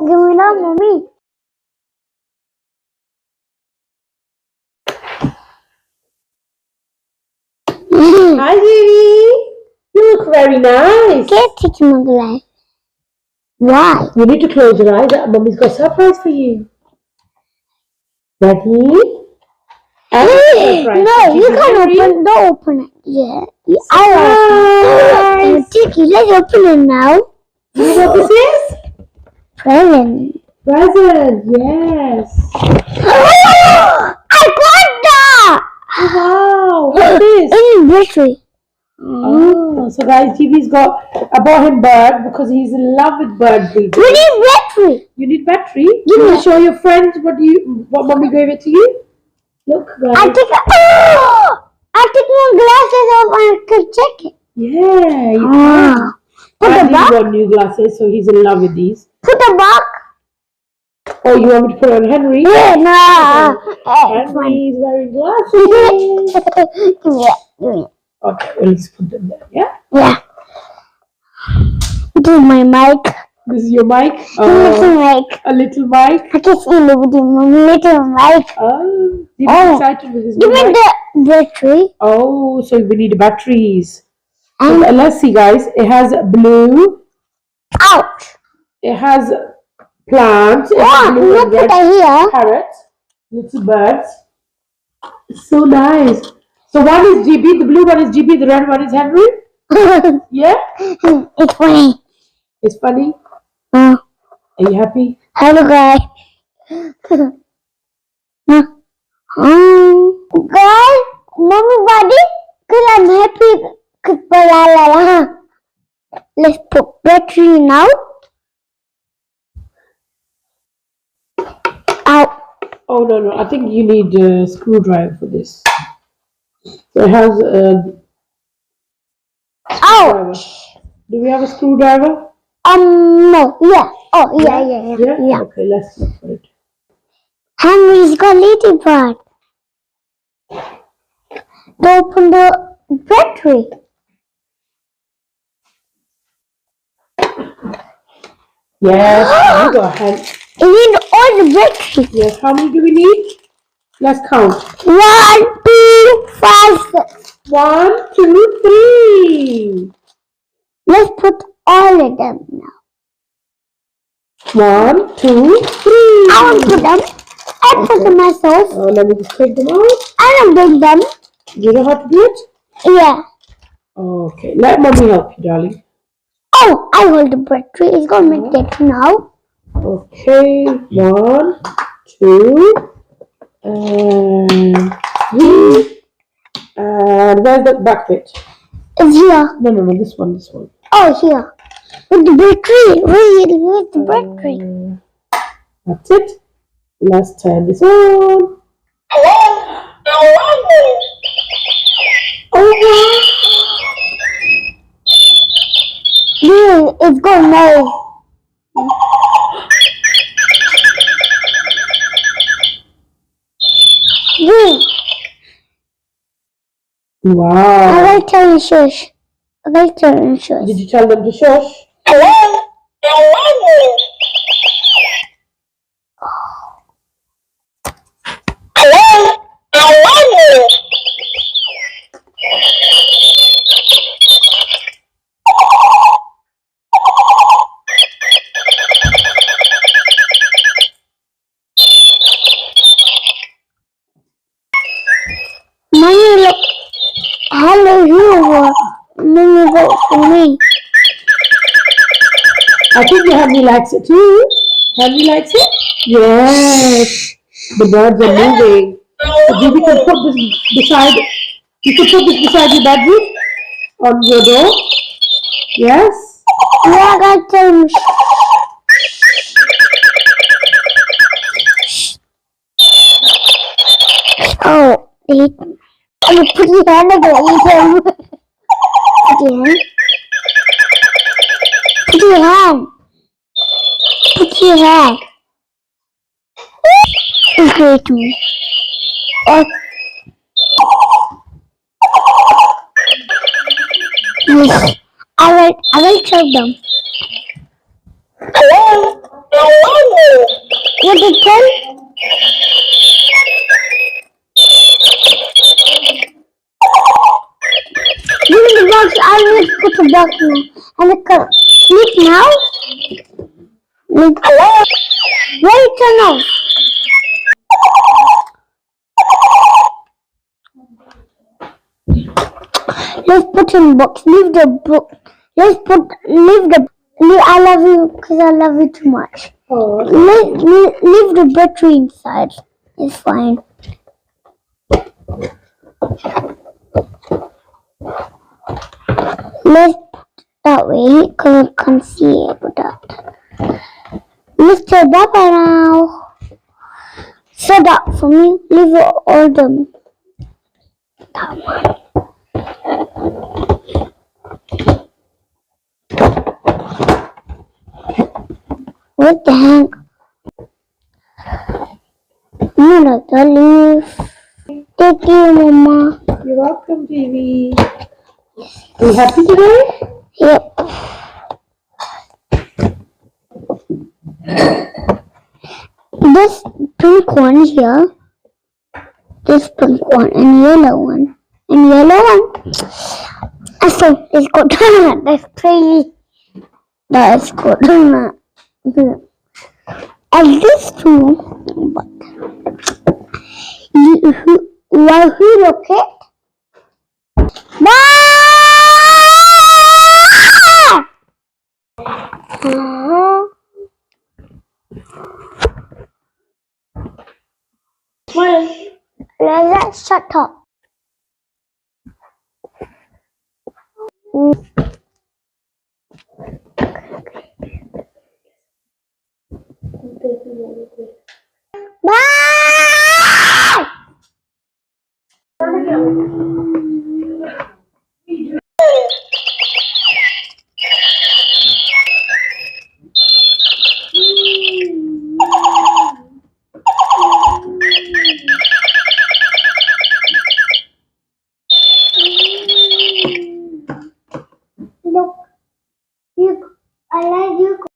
Give me that, mommy. Hi, Jivi. You look very nice. Can't take my glass. Why? You need to close your eyes. Mommy's got a surprise for you. Ready? No, you can't open it. Yeah. I Tiki, let's open it now. You know what this is? Present. Present, yes. I got that! Wow, what's this? In battery. Oh, so guys, Jivi's I bought him bird because he's in love with bird breeding. We need battery. You need battery? You want to show your friends what mommy gave it to you? Look, guys. I took my glasses off and I could check it. Yeah, you can. Put I the back. got new glasses, so he's in love with these. Put the back. Oh, you want me to put on Henry? Yeah, no. Henry's wearing glasses. Give me it. Okay, well, let's put them there, yeah? Yeah. This is my mic. This is your mic? Little mic. A little mic? I can see my little mic. Oh, he's excited with his Give new me mic. the battery. Oh, so we need batteries. So, let's see, guys. It has blue. Ouch. It has plants. It has blue Look and red at here. parrots. Little birds. It's so nice. So one is GB, the blue one is GB, the red one is Henry. Yeah? It's funny. It's funny. Are Are you happy? Hello, guys. Guys, mommy, buddy, because I'm happy. Let's put battery now. Out. Oh, no. I think you need a screwdriver for this. So it has a screwdriver. Ouch. Do we have a screwdriver? No. Yeah. Oh, yeah. Yeah? Okay, let's look for it. Henry's got ladybird. Open the battery. Yes, you got hand. We need all the battery. Yes, how many do we need? Let's count. 1, 2, 5, 6. 1, 2, 3. Let's put all of them now. 1, 2, 3. I want to put them. I put them myself. Let me just take them out. I don't bring them. You know how to do it? Yeah. Okay, let mommy help you, darling. Oh, I hold the battery. It's going to make that now. Okay, 1, 2, and 3. And where's the back bit? It's here. No, this one. Oh, here. With the battery. Where's the battery? That's it. Let's turn this on. Hello? I love it. Oh, Dude, it's going now. Dude, wow. I like telling shush. Did you tell them to shush? Hello? I love you. Hello? I love you. Mommy, look. Hello, you. Mommy, vote for me. I think Henry likes it too. Henry likes it? Yes. The birds are moving. So you can put this beside. You can put this beside your bedroom on your door. Yes. Yeah, I got them. Oh, eat. I'm gonna put your hand and eat him. Put your hand. Put your hand. It's great to me. Oh. Yes. I will tell them. Hello? What did it tell? Give me the box. I will put the box now. And the cup. Sleep now. Wait, turn off. Let's put in box. Leave the book. I love you because I love you too much. Oh, Leave the battery inside. It's fine. Let's put it that way because I can't see it with that. Let's turn that now. Set up for me. Leave all them. That one. What the heck? I'm gonna leave. Thank you, Mama. you're welcome, TV. Are you happy today? Yep. This pink one here. This pink one and yellow one. And yellow one. So it's got that's pretty. That's good. And this two. But while you look it. Smile. Let's shut up. Look, I like you.